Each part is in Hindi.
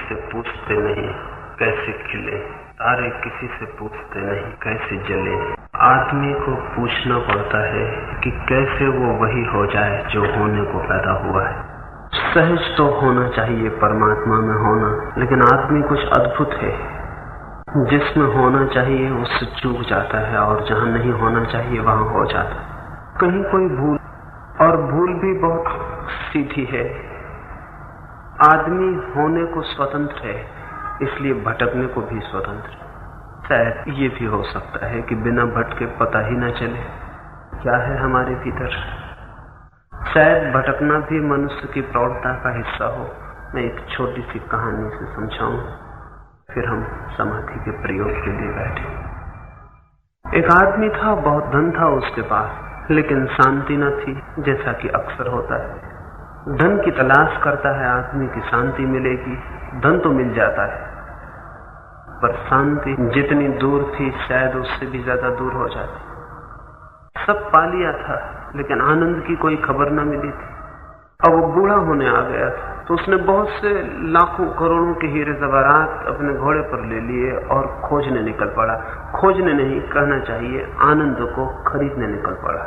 से पूछते नहीं कैसे खिले, तारे किसी से पूछते नहीं कैसे जले। आदमी को पूछना पड़ता है कि कैसे वो वही हो जाए जो होने को पैदा हुआ है। सहज तो होना चाहिए परमात्मा में होना, लेकिन आदमी कुछ अद्भुत है, जिसमें होना चाहिए उससे चूक जाता है और जहां नहीं होना चाहिए वहां हो जाता है। कहीं कोई भूल, और भूल भी बहुत सीधी है। आदमी होने को स्वतंत्र है, इसलिए भटकने को भी स्वतंत्र है। शायद ये भी हो सकता है कि बिना भटके पता ही न चले क्या है हमारे भीतर। शायद भटकना भी मनुष्य की प्रौढ़ता का हिस्सा हो। मैं एक छोटी सी कहानी से समझाऊं, फिर हम समाधि के प्रयोग के लिए बैठे। एक आदमी था, बहुत धन था उसके पास, लेकिन शांति न थी, जैसा कि अक्सर होता है। धन की तलाश करता है आदमी की शांति मिलेगी, धन तो मिल जाता है, पर शांति जितनी दूर थी शायद उससे भी ज्यादा दूर हो जाती। सब पा लिया था, लेकिन आनंद की कोई खबर न मिली थी। अब वो बूढ़ा होने आ गया था, तो उसने बहुत से लाखों करोड़ों के हीरे जवाहरात अपने घोड़े पर ले लिए और खोजने निकल पड़ा। खोजने नहीं कहना चाहिए, आनंद को खरीदने निकल पड़ा।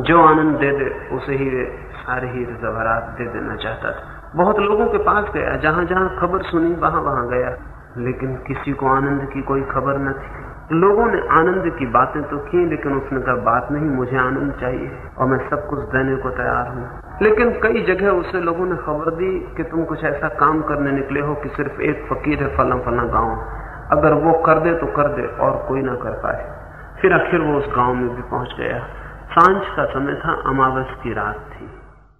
जो आनंद दे दे उसे ही सारे हीरे जवाहरात दे देना चाहता था। बहुत लोगों के पास गया, जहां जहां खबर सुनी वहां वहां गया, लेकिन किसी को आनंद की कोई खबर न थी। लोगों ने आनंद की बातें तो की, लेकिन उसने कहा बात नहीं, मुझे आनंद चाहिए और मैं सब कुछ देने को तैयार हूं। लेकिन कई जगह उसे लोगों ने खबर दी कि तुम कुछ ऐसा काम करने निकले हो कि सिर्फ एक फकीर है फला फला गांव, अगर वो कर दे तो कर दे और कोई ना कर पाए। फिर आखिर वो उस गांव में भी पहुंच गया। सांझ का समय था, अमावस की रात थी,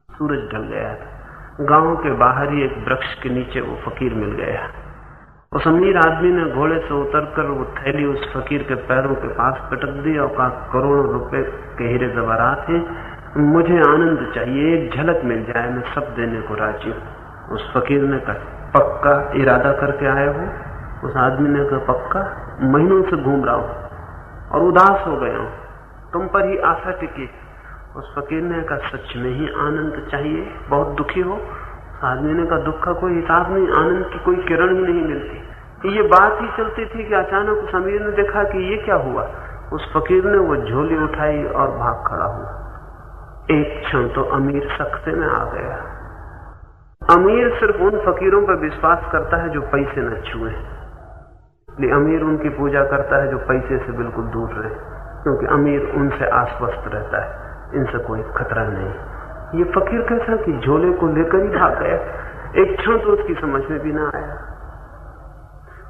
सूरज ढल गया था। गांव के बाहर ही एक वृक्ष के नीचे वो फकीर मिल गया। उस अमीर आदमी ने घोड़े से उतरकर वो थैली उस फकीर के पैरों के पास पटक दी और कहा, करोड़ों रुपए के हीरे जवाहरात हैं, मुझे आनंद चाहिए, एक झलक मिल जाए, मैं सब देने को राजी हूं। उस फकीर ने कहा, पक्का इरादा करके आए हो? उस आदमी ने कहा, पक्का, महीनों से घूम रहा हूं और उदास हो गया हूं, तुम पर ही आशा टिकी। उस फकीर ने कहा, सच में ही आनंद चाहिए, बहुत दुखी हो? आदमी ने कहा, दुख का कोई हिसाब नहीं, आनंद की कोई किरण ही नहीं मिलती। ये बात ही चलती थी कि अचानक उस अमीर ने देखा कि ये क्या हुआ। उस फकीर ने वो झोली उठाई और भाग खड़ा हुआ। एक क्षण तो अमीर सख्ते में आ गया। अमीर सिर्फ उन फकीरों पर विश्वास करता है जो पैसे न छुए, इसलिए अमीर उनकी पूजा करता है जो पैसे से बिल्कुल दूर रहे, क्योंकि अमीर उनसे आश्वस्त रहता है, इनसे कोई खतरा नहीं। ये फकीर कैसा कि झोले को लेकर ही भाग गया। एक क्षण तो उसकी समझ में भी ना आया।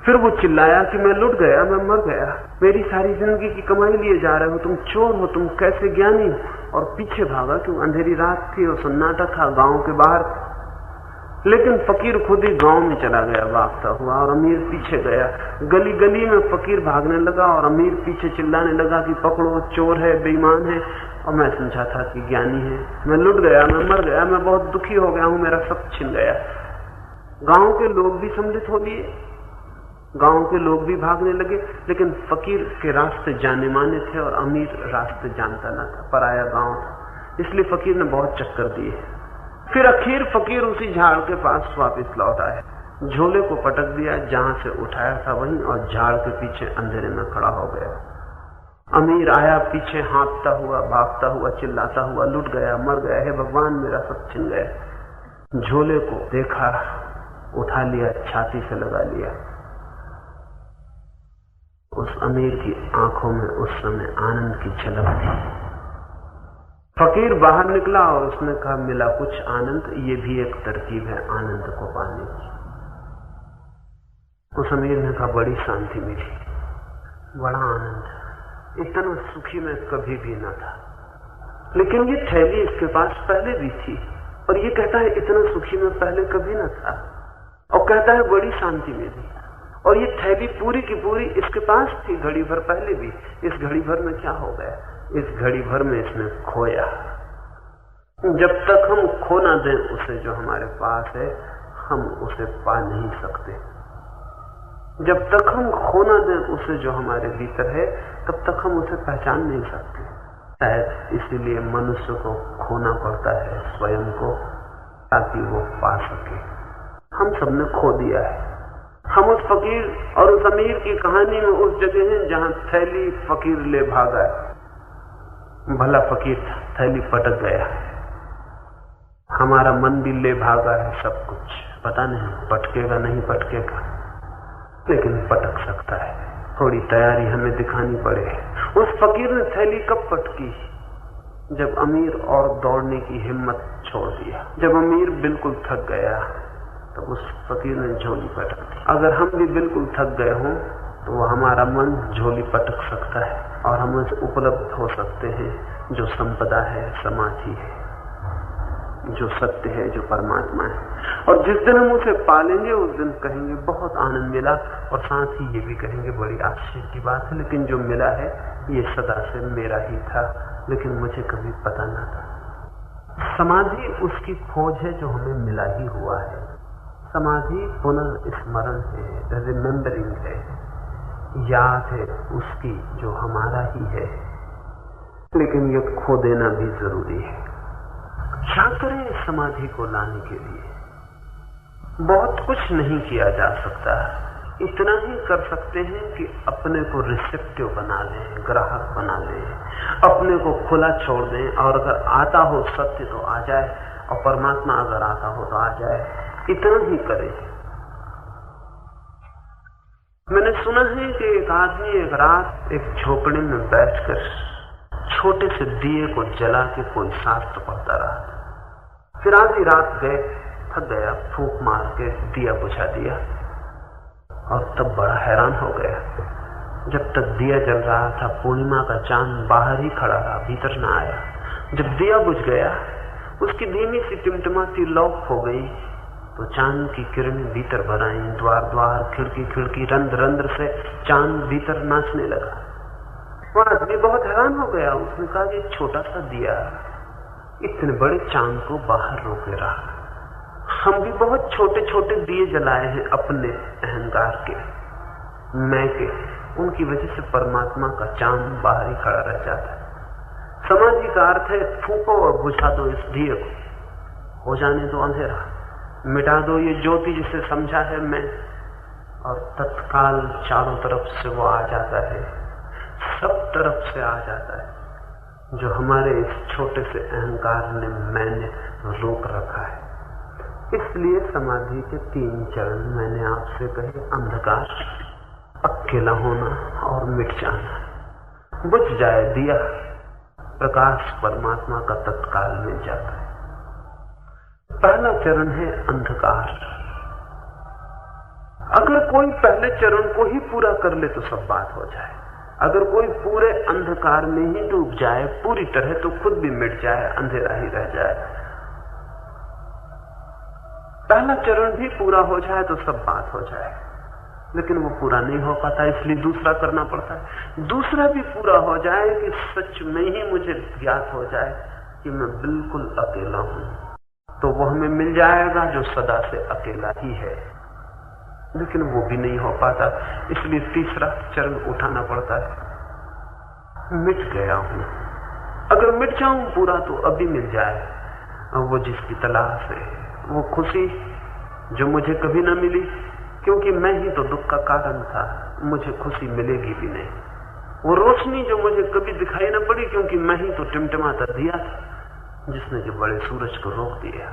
फिर वो चिल्लाया कि मैं लुट गया, मैं मर गया, मेरी सारी जिंदगी की कमाई लिए जा रहे हो, तुम चोर हो, तुम कैसे ज्ञानी हो। और पीछे भागा, क्यों अंधेरी रात थी और सन्नाटा था, गांव के बाहर। लेकिन फकीर खुद ही गांव में चला गया भागता हुआ, और अमीर पीछे गया। गली गली में फकीर भागने लगा और अमीर पीछे चिल्लाने लगा कि पकड़ो, चोर है, बेईमान है। और मैं समझा था कि ज्ञानी है, मैं लुट गया, मैं मर गया, मैं बहुत दुखी हो गया हूं, मेरा सब छिन गया। गांव के लोग भी सम्मिलित हो लिए, गांव के लोग भी भागने लगे, लेकिन फकीर के रास्ते जाने माने थे और अमीर रास्ते जानता न था, पराया गांव था, इसलिए फकीर ने बहुत चक्कर दिए। फिर आखिर फकीर उसी झाड़ के पास वापस लौट आया, झोले को पटक दिया, जहां से उठाया था वहीं, और झाड़ के पीछे अंधेरे में खड़ा हो गया। अमीर आया पीछे, हाँफता हुआ, भागता हुआ, चिल्लाता हुआ, लुट गया, मर गया, हे भगवान मेरा सब छिन गया। झोले को देखा, उठा लिया, छाती से लगा लिया। उस अमीर की आंखों में उस समय आनंद की झलक थी। फकीर बाहर निकला और उसने कहा, मिला कुछ आनंद, ये भी एक तरकीब है आनंद को पाने की। उस अमीर ने कहा, बड़ी शांति मिली, बड़ा आनंद, इतना सुखी मैं कभी भी न था। लेकिन ये थैली इसके पास पहले भी थी, और ये कहता है इतना सुखी मैं पहले कभी न था, और कहता है बड़ी शांति मिली। और ये थैली पूरी की पूरी इसके पास थी घड़ी भर पहले भी। इस घड़ी भर में क्या हो गया? इस घड़ी भर में इसने खोया। जब तक हम खो ना दें उसे जो हमारे पास है, हम उसे पा नहीं सकते। जब तक हम खो ना दें उसे जो हमारे भीतर है, तब तक हम उसे पहचान नहीं सकते। शायद इसीलिए मनुष्य को खोना पड़ता है स्वयं को, ताकि वो पा सके। हम सबने खो दिया है। हम उस फकीर और उस अमीर की कहानी में उस जगह हैं जहां थैली फकीर ले भागा है। भला फकीर था, थैली पटक गया। हमारा मन भी ले भागा है सब कुछ, पता नहीं पटकेगा नहीं पटकेगा, लेकिन पटक सकता है। थोड़ी तैयारी हमें दिखानी पड़े। उस फकीर ने थैली कब पटकी? जब अमीर और दौड़ने की हिम्मत छोड़ दिया। जब अमीर बिल्कुल थक गया तो उस फकीर ने झोली पटक दी। अगर हम भी बिल्कुल थक गए हों तो हमारा मन झोली पटक सकता है और हम उसे उपलब्ध हो सकते हैं जो संपदा है, समाधि है, जो सत्य है, जो परमात्मा है। और जिस दिन हम उसे पालेंगे उस दिन कहेंगे बहुत आनंद मिला, और साथ ही ये भी कहेंगे बड़ी आश्चर्य की बात है, लेकिन जो मिला है ये सदा से मेरा ही था, लेकिन मुझे कभी पता न था। समाधि उसकी खोज है जो हमें मिला ही हुआ है। समाधि पुनर्स्मरण है, रिमेम्बरिंग है, याद है उसकी जो हमारा ही है, लेकिन ये खो देना भी जरूरी है। क्या करें समाधि को लाने के लिए? बहुत कुछ नहीं किया जा सकता, इतना ही कर सकते हैं कि अपने को रिसेप्टिव बना लें, ग्राहक बना लें, अपने को खुला छोड़ दें, और अगर आता हो सत्य तो आ जाए, और परमात्मा अगर आता हो तो आ जाए। इतना ही करें। मैंने सुना है कि एक आदमी एक रात एक झोपड़ी में बैठकर छोटे से दिए को जला के कोई शास्त्र पढ़ता रहा। फिर आधी रात गए, थक गया, फूंक मार के दिया बुझा दिया, और तब बड़ा हैरान हो गया। जब तक दिया जल रहा था पूर्णिमा का चांद बाहर ही खड़ा रहा, भीतर न आया। जब दिया बुझ गया, उसकी धीमी सी टिमटिमाती लौ हो गई, तो चांद की किरणें भीतर भर आई। द्वार द्वार, खिड़की खिड़की, रंध्र रंध्र से चांद भीतर नाचने लगा। वो आदमी बहुत हैरान हो गया। उसने कहा कि छोटा सा दिया इतने बड़े चांद को बाहर रोके रहा। हम भी बहुत छोटे छोटे दिए जलाए हैं अपने अहंकार के, मैं के, उनकी वजह से परमात्मा का चांद बाहर ही खड़ा रह जाता है। समाधि का अर्थ है फूको और बुझा दो इस दिए को, हो जाने दो अंधेरा, मिटा दो ये ज्योति जिसे समझा है मैं, और तत्काल चारों तरफ से वो आ जाता है, सब तरफ से आ जाता है जो हमारे इस छोटे से अहंकार ने, मैंने रोक रखा है। इसलिए समाधि के 3 चरण मैंने आपसे कहे, अंधकार, अकेला होना और मिट जाना। बुझ जाए दिया, प्रकाश परमात्मा का तत्काल मिल जाता है। पहला चरण है अंधकार। अगर कोई पहले चरण को ही पूरा कर ले तो सब बात हो जाए। अगर कोई पूरे अंधकार में ही डूब जाए पूरी तरह, तो खुद भी मिट जाए, अंधेरा ही रह जाए। पहला चरण भी पूरा हो जाए तो सब बात हो जाए, लेकिन वो पूरा नहीं हो पाता, इसलिए दूसरा करना पड़ता है। दूसरा भी पूरा हो जाए कि सच में ही मुझे ज्ञात हो जाए कि मैं बिल्कुल अकेला हूं, तो वो हमें मिल जाएगा जो सदा से अकेला ही है, लेकिन वो भी नहीं हो पाता, इसलिए तीसरा चरण उठाना पड़ता है। मिट गया हूं, अगर मिट जाऊं पूरा तो अभी मिल जाए, और वो जिसकी तलाश है, वो खुशी जो मुझे कभी न मिली, क्योंकि मैं ही तो दुख का कारण था, मुझे खुशी मिलेगी भी नहीं। वो रोशनी जो मुझे कभी दिखाई न पड़ी, क्योंकि मैं ही तो टिमटिमाता दिया था जिसने कि बड़े सूरज को रोक दिया।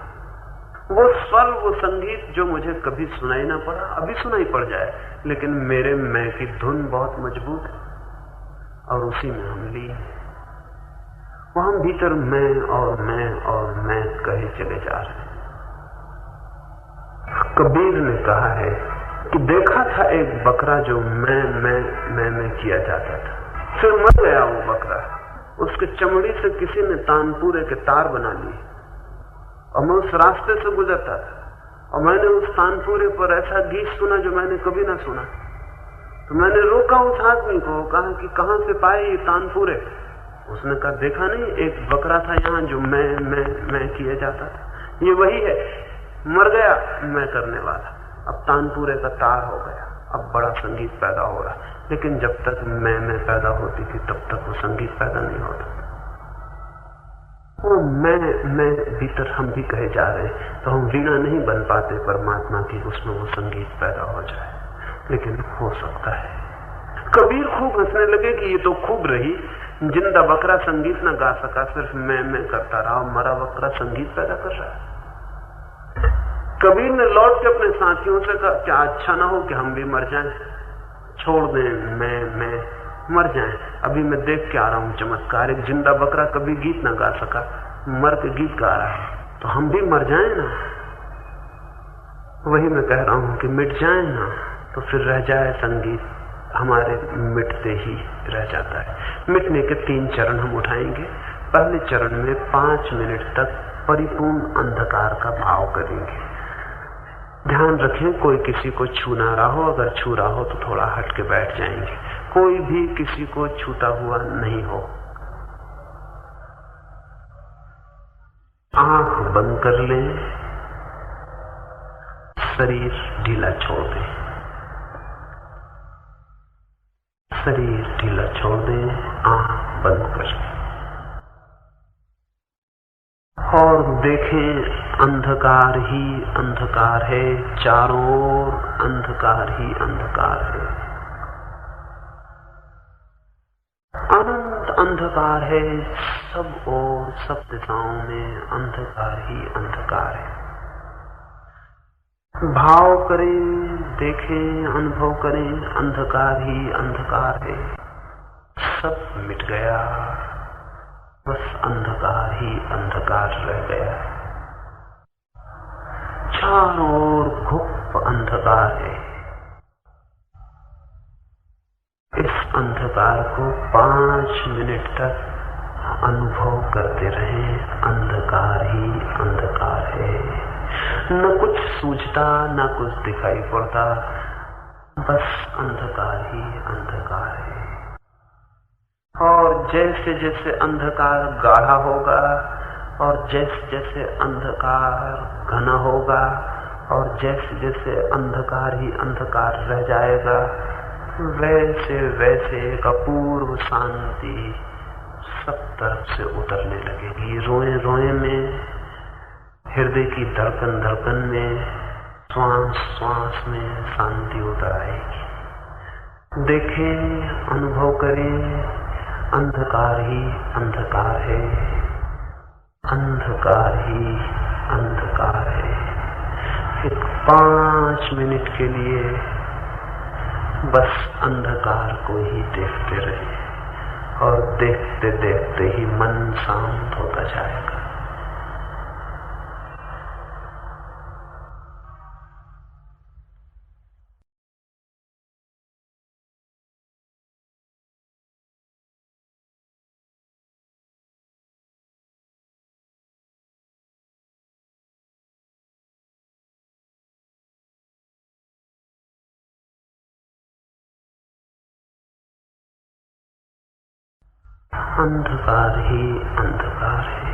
वो स्वर, वो संगीत जो मुझे कभी सुनाई ना पड़ा, अभी सुनाई पड़ जाए, लेकिन मेरे मैं की धुन बहुत मजबूत है, और उसी में हम लीन हैं। वहां भीतर मैं और मैं और मैं कहे चले जा रहे हैं। कबीर ने कहा है कि देखा था एक बकरा जो मैं किया जाता था, फिर मर गया वो बकरा। उसके चमड़ी से किसी ने तानपूरे के तार बना लिए, और मैं उस रास्ते से गुजरता था, और मैंने उस तानपूरे पर ऐसा गीत सुना जो मैंने कभी ना सुना। तो मैंने रोका उस आदमी को, कहा कि कहां से पाए ये तानपूरे? उसने कहा देखा नहीं, एक बकरा था यहाँ जो मैं किया जाता था, ये वही है। मर गया मैं करने वाला, अब तानपूरे का तार हो गया, अब बड़ा संगीत पैदा हो रहा, लेकिन जब तक मैं पैदा होती थी तब तक वो संगीत पैदा नहीं होता। वो मैं भीतर हम भी कहे जा रहे हैं, तो हम वीणा नहीं बन पाते परमात्मा की, उसमें वो संगीत पैदा हो जाए, लेकिन हो सकता है। कबीर खूब हंसने लगे कि ये तो खूब रही, जिंदा बकरा संगीत न गा सका, सिर्फ मैं करता रहा, मरा बकरा संगीत पैदा कर रहा है। कबीर ने लौट के अपने साथियों से कहा, क्या अच्छा ना हो कि हम भी मर जाएं, छोड़ दें, मैं मर जाएं। अभी मैं देख के आ रहा हूं चमत्कार, एक जिंदा बकरा कभी गीत ना गा सका, मर के गीत गा रहा है, तो हम भी मर जाएं ना। वही मैं कह रहा हूं कि मिट जाए ना, तो फिर रह जाए संगीत, हमारे मिटते ही रह जाता है। मिटने के 3 चरण हम उठाएंगे। पहले चरण में 5 मिनट तक परिपूर्ण अंधकार का भाव करेंगे। ध्यान रखें कोई किसी को छू ना रहा हो, अगर छू रहा हो तो थोड़ा हट के बैठ जाएंगे। कोई भी किसी को छूता हुआ नहीं हो। आंख बंद कर लें, शरीर ढीला छोड़ दें, शरीर ढीला छोड़ दें, आंख बंद कर लें और देखें अंधकार ही अंधकार है, चारों ओर अंधकार ही अंधकार है, अनंत अंधकार है, सब ओर सब दिशाओं में अंधकार ही अंधकार है। भाव करें, देखें, अनुभव करें, अंधकार ही अंधकार है, सब मिट गया, बस अंधकार ही अंधकार रह गया। चारों ओर घुप अंधकार है। इस अंधकार को 5 मिनट तक अनुभव करते रहें। अंधकार ही अंधकार है, न कुछ सूझता, न कुछ दिखाई पड़ता, बस अंधकार ही अंधकार है। और जैसे जैसे अंधकार गाढ़ा होगा और जैसे जैसे अंधकार घना होगा और जैसे जैसे अंधकार ही अंधकार रह जाएगा, वैसे वैसे एक अपूर्व शांति सब तरफ से उतरने लगेगी। रोए रोए में, हृदय की धड़कन धड़कन में, श्वास श्वास में शांति उतर आएगी। देखें, अनुभव करें, अंधकार ही अंधकार है, अंधकार ही अंधकार है। एक 5 मिनट के लिए बस अंधकार को ही देखते रहे और देखते देखते ही मन शांत होता जाएगा। अंधकार ही अंधकार है।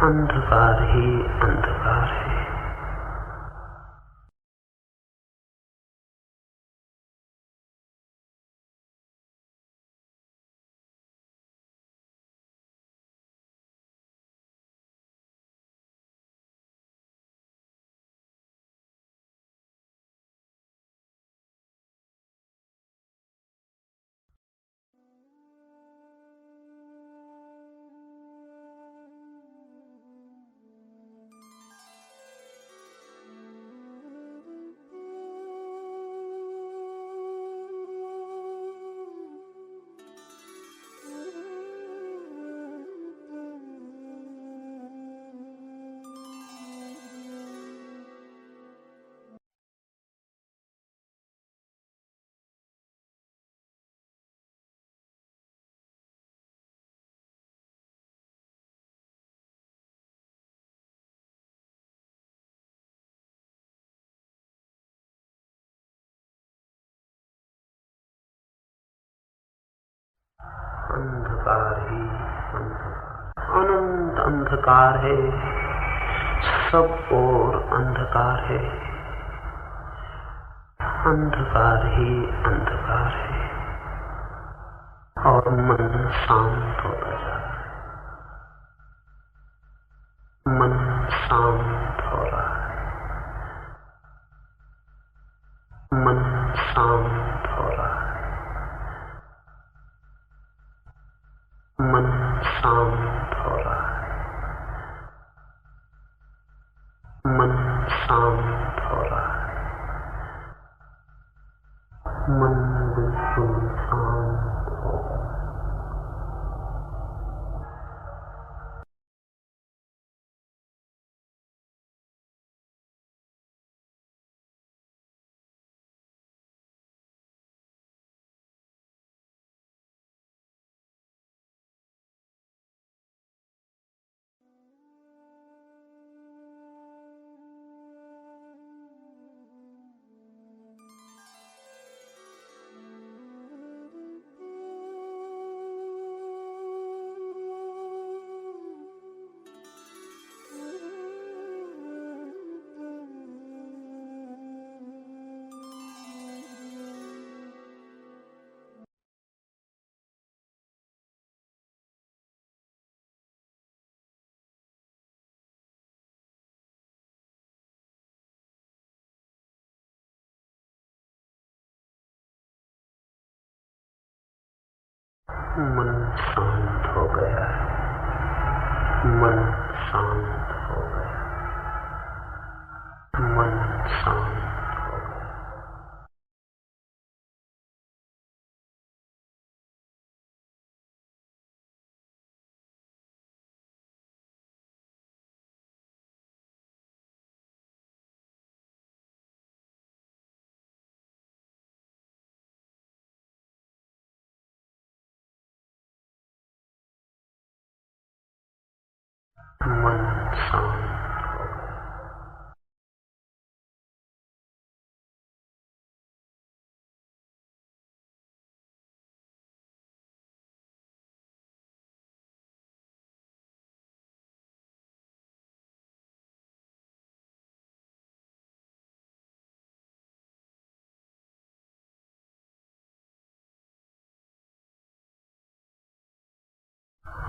अंधकार ही अंधकार है। अंधकार ही अंधकार, अनंत अंधकार है, सब और अंधकार है, अंधकार ही अंधकार है। और मन शांत होता जा रहा है, मन शांत हो रहा है, मन शांत हो रहा है, मन शांत हो रहा है, मन शांत हो रहा है, मन बिल्कुल शांत हो गया। मन शांत हो गया है, मन शांत हो गया, मन शांत हो गया। मन शांत हो गया।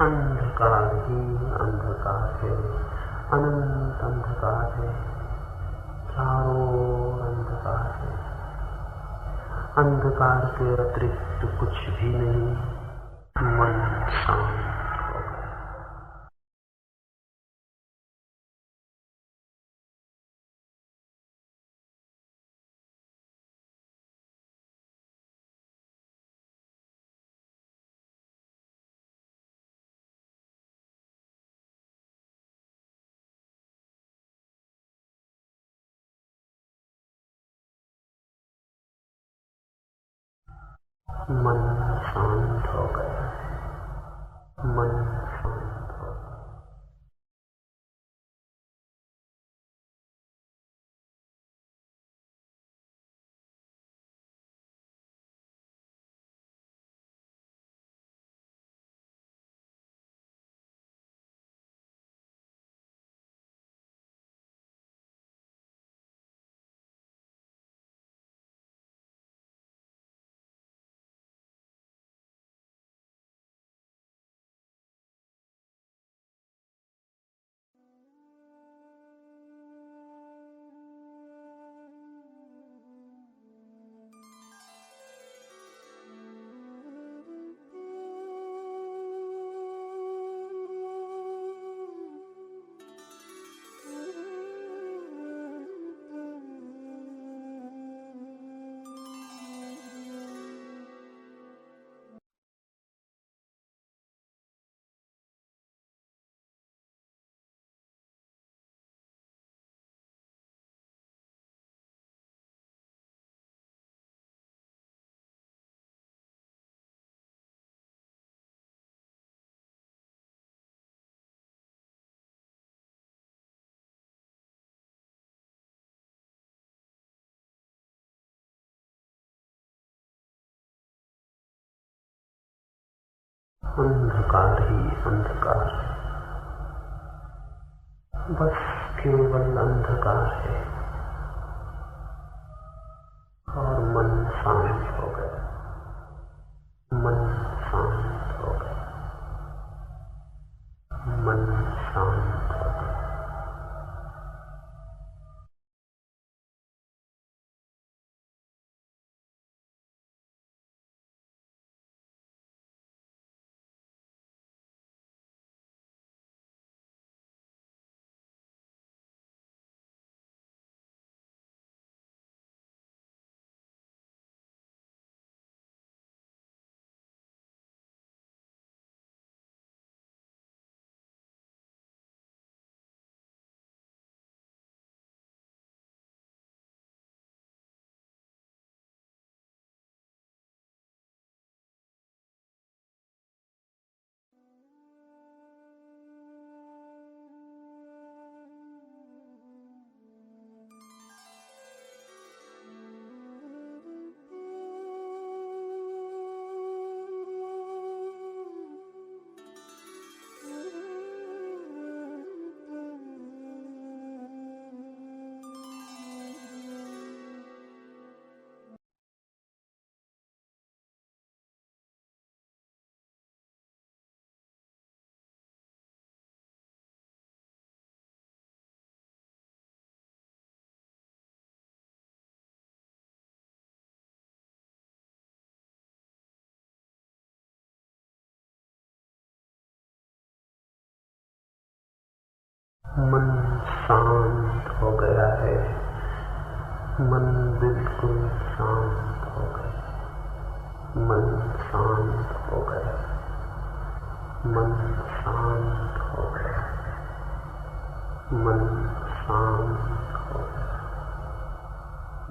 अंधकार ही अंधकार है, अनंत अंधकार है, चारों ओर अंधकार है, अंधकार के अतिरिक्त कुछ भी नहीं। मन शांत। मन शांत हो गया, मन अंधकार ही अंधकार है, बस केवल अंधकार है। और मन शांत हो गया, मन शांत हो गया, मन शांत हो गया। मन शांत हो गया है, मन बिल्कुल शांत हो गया, मन शांत हो गया, मन शांत हो गया, मन शांत हो गया,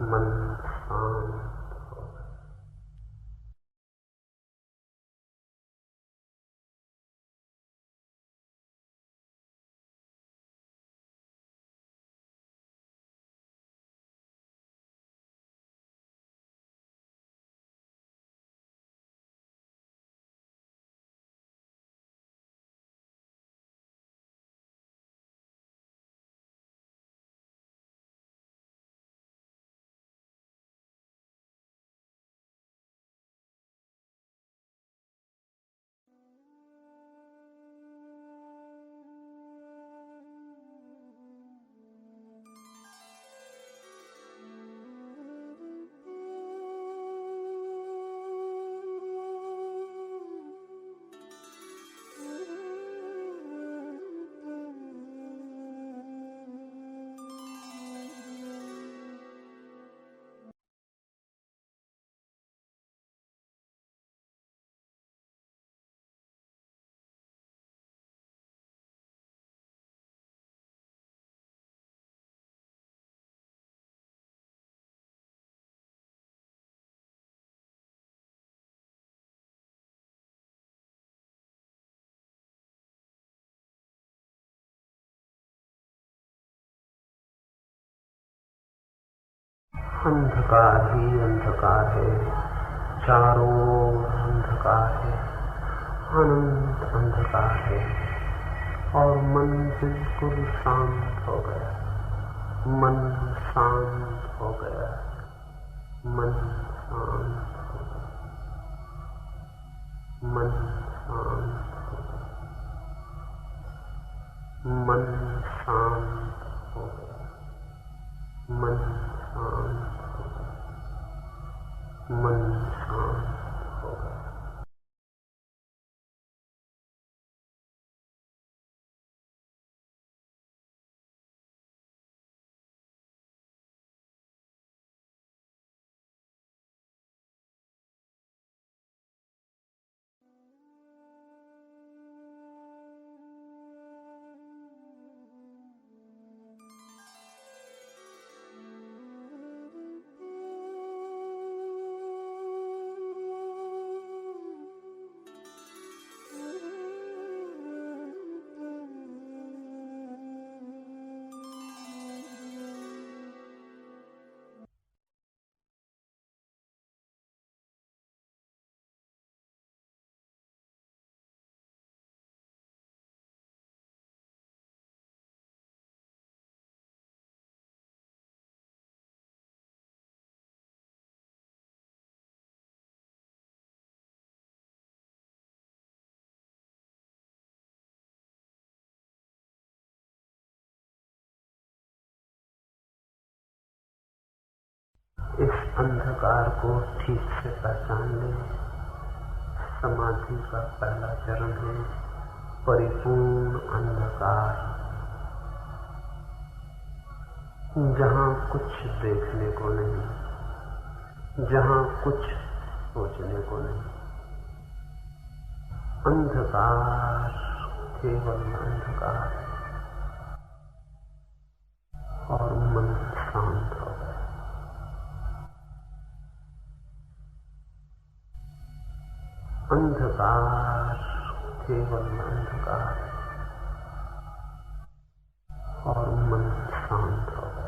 मन शांत हो गया। अंधकार ही अंधकार है, चारों ओर अंधकार है, अनंत अंधकार है। और मन बिल्कुल शांत हो गया, मन शांत हो गया, मन शांत हो गया, मन शांत हो गया, मन शांत हो गया, मन शांत हो गया, मन शांत हो गया। इस अंधकार को ठीक से पहचान लें। समाधि का पहला चरण है परिपूर्ण अंधकार, जहां कुछ देखने को नहीं, जहां कुछ सोचने को नहीं। अंधकार, केवल अंधकार, और मन शांत हो गया। अंधकार, केवल अंधकार, और मन शांत हो गया।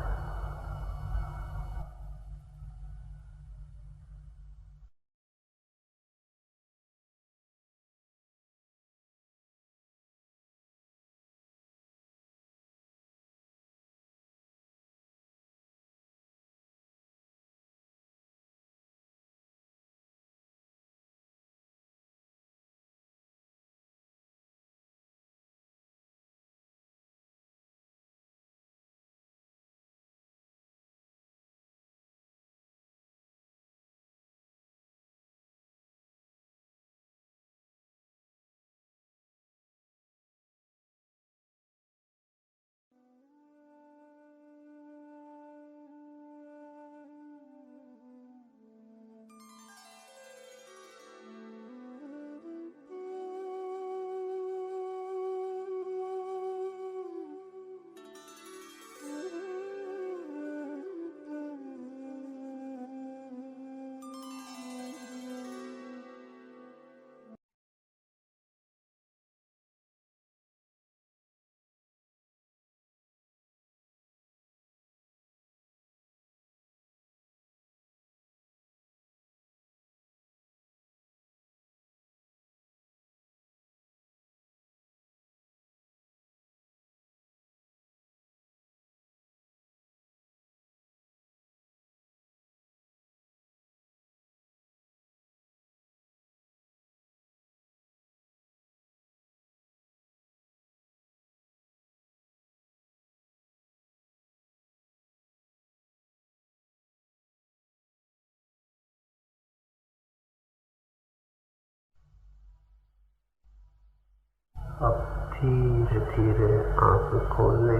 अब धीरे धीरे आंख खोलने,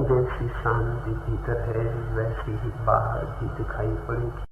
जैसी शांति भीतर है वैसी ही बाहर भी दिखाई पड़ेगी।